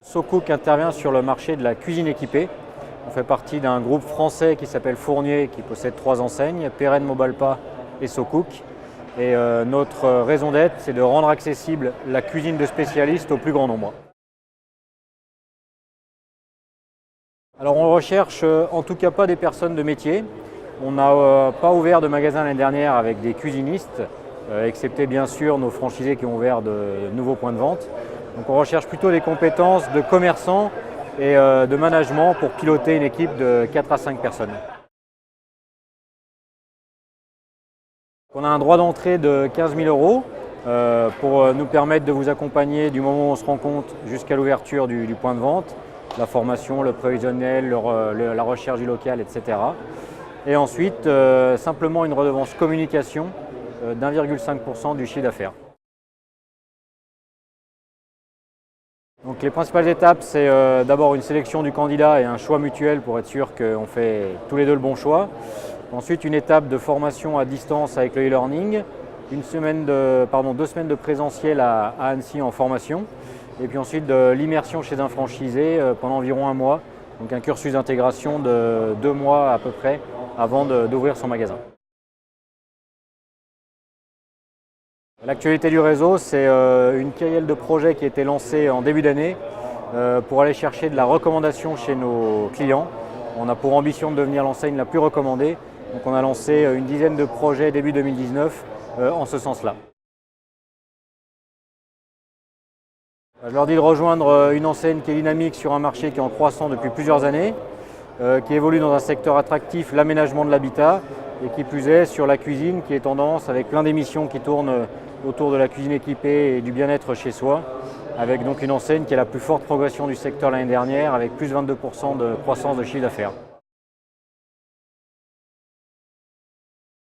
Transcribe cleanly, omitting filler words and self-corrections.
SoCook intervient sur le marché de la cuisine équipée. On fait partie d'un groupe français qui s'appelle Fournier, qui possède 3 enseignes, Perren, Mobalpa et SoCook. Et notre raison d'être, c'est de rendre accessible la cuisine de spécialistes au plus grand nombre. Alors on recherche en tout cas pas des personnes de métier. On n'a pas ouvert de magasin l'année dernière avec des cuisinistes, excepté bien sûr nos franchisés qui ont ouvert de nouveaux points de vente. Donc on recherche plutôt des compétences de commerçants et de management pour piloter une équipe de 4 à 5 personnes. On a un droit d'entrée de 15 000 € pour nous permettre de vous accompagner du moment où on se rend compte jusqu'à l'ouverture du point de vente, la formation, le prévisionnel, la recherche du local, etc. Et ensuite, simplement une redevance communication d'1,5% du chiffre d'affaires. Donc les principales étapes, c'est d'abord une sélection du candidat et un choix mutuel pour être sûr qu'on fait tous les deux le bon choix. Ensuite, une étape de formation à distance avec le e-learning, 2 semaines de présentiel à Annecy en formation, et puis ensuite de l'immersion chez un franchisé pendant environ 1 mois, donc un cursus d'intégration de 2 mois à peu près avant d'ouvrir son magasin. L'actualité du réseau, c'est une kyrielle de projets qui a été lancée en début d'année pour aller chercher de la recommandation chez nos clients. On a pour ambition de devenir l'enseigne la plus recommandée. Donc on a lancé une dizaine de projets début 2019 en ce sens-là. Je leur dis de rejoindre une enseigne qui est dynamique sur un marché qui est en croissance depuis plusieurs années, qui évolue dans un secteur attractif, l'aménagement de l'habitat, et qui plus est sur la cuisine qui est tendance avec plein d'émissions qui tournent autour de la cuisine équipée et du bien-être chez soi, avec donc une enseigne qui a la plus forte progression du secteur l'année dernière avec plus de 22% de croissance de chiffre d'affaires.